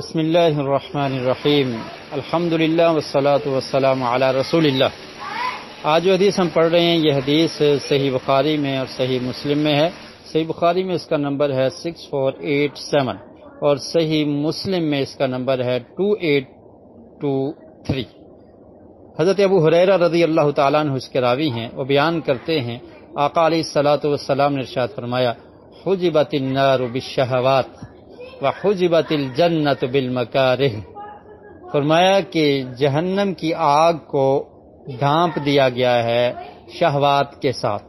بسم اللہ الرحمن الرحیم الحمدللہ والصلاة والسلام علی رسول اللہ۔ آج جو حدیث ہم پڑھ رہے ہیں یہ حدیث صحیح بخاری میں اور صحیح مسلم میں ہے۔ صحیح بخاری میں اس کا نمبر ہے 6487 اور صحیح مسلم میں اس کا نمبر ہے 2823۔ حضرت ابو ہریرہ رضی اللہ تعالیٰ عنہ اس کے راوی ہیں، وہ بیان کرتے ہیں آقا علیہ الصلوۃ والسلام نے ارشاد فرمایا حجبت النار بالشہوات وحجبت الجنت بالمکارہ۔ فرمایا کہ جہنم کی آگ کو ڈھانپ دیا گیا ہے شہوات کے ساتھ۔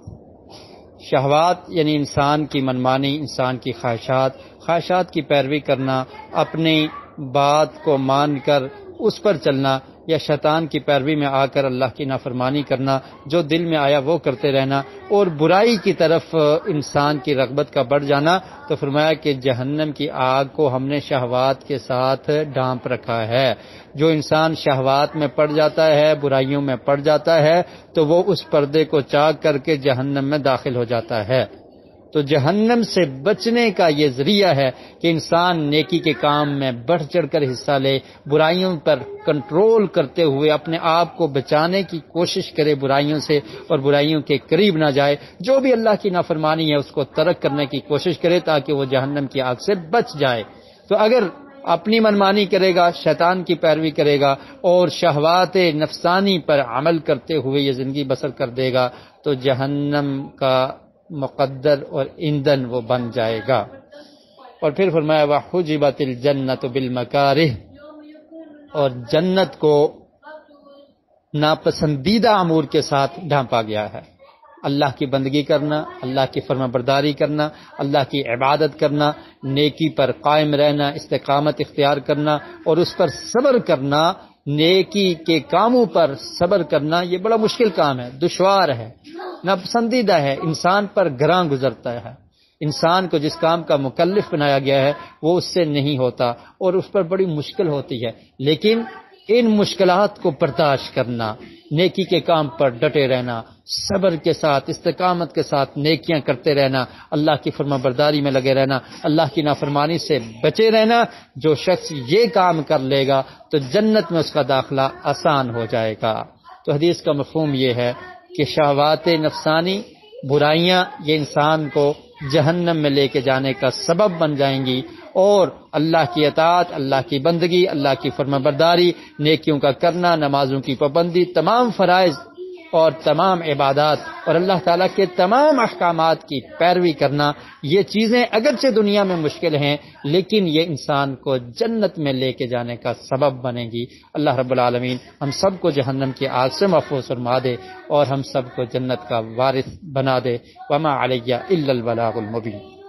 شہوات یعنی انسان کی منمانی، انسان کی خواہشات کی پیروی کرنا، اپنی بات کو مان کر اس پر چلنا، یا شیطان کی پیروی میں آ کر اللہ کی نافرمانی کرنا، جو دل میں آیا وہ کرتے رہنا، اور برائی کی طرف انسان کی رغبت کا بڑھ جانا۔ تو فرمایا کہ جہنم کی آگ کو ہم نے شہوات کے ساتھ ڈھانپ رکھا ہے۔ جو انسان شہوات میں پڑ جاتا ہے، برائیوں میں پڑ جاتا ہے، تو وہ اس پردے کو چاک کر کے جہنم میں داخل ہو جاتا ہے۔ تو جہنم سے بچنے کا یہ ذریعہ ہے کہ انسان نیکی کے کام میں بڑھ چڑھ کر حصہ لے، برائیوں پر کنٹرول کرتے ہوئے اپنے آپ کو بچانے کی کوشش کرے برائیوں سے، اور برائیوں کے قریب نہ جائے۔ جو بھی اللہ کی نافرمانی ہے اس کو ترک کرنے کی کوشش کرے تاکہ وہ جہنم کی آگ سے بچ جائے۔ تو اگر اپنی منمانی کرے گا، شیطان کی پیروی کرے گا اور شہوات نفسانی پر عمل کرتے ہوئے یہ زندگی بسر کر دے گا تو جہنم کا مقدر اور ایندھن وہ بن جائے گا۔ اور پھر فرمایا وحجبت الجنت بالمکارہ، اور جنت کو ناپسندیدہ امور کے ساتھ ڈھانپا گیا ہے۔ اللہ کی بندگی کرنا، اللہ کی فرما برداری کرنا، اللہ کی عبادت کرنا، نیکی پر قائم رہنا، استقامت اختیار کرنا اور اس پر صبر کرنا، نیکی کے کاموں پر صبر کرنا، یہ بڑا مشکل کام ہے، دشوار ہے، ناپسندیدہ ہے، انسان پر گراں گزرتا ہے۔ انسان کو جس کام کا مکلف بنایا گیا ہے وہ اس سے نہیں ہوتا اور اس پر بڑی مشکل ہوتی ہے، لیکن ان مشکلات کو برداشت کرنا، نیکی کے کام پر ڈٹے رہنا، صبر کے ساتھ استقامت کے ساتھ نیکیاں کرتے رہنا، اللہ کی فرما برداری میں لگے رہنا، اللہ کی نافرمانی سے بچے رہنا، جو شخص یہ کام کر لے گا تو جنت میں اس کا داخلہ آسان ہو جائے گا۔ تو حدیث کا مفہوم یہ ہے کہ شہوات نفسانی، برائیاں، یہ انسان کو جہنم میں لے کے جانے کا سبب بن جائیں گی، اور اللہ کی اطاعت، اللہ کی بندگی، اللہ کی فرما برداری، نیکیوں کا کرنا، نمازوں کی پابندی، تمام فرائض اور تمام عبادات اور اللہ تعالیٰ کے تمام احکامات کی پیروی کرنا، یہ چیزیں اگرچہ دنیا میں مشکل ہیں لیکن یہ انسان کو جنت میں لے کے جانے کا سبب بنے گی۔ اللہ رب العالمین ہم سب کو جہنم کی آگ سے محفوظ فرما دے اور ہم سب کو جنت کا وارث بنا دے۔ وما علیہ الا البلاغ المبین۔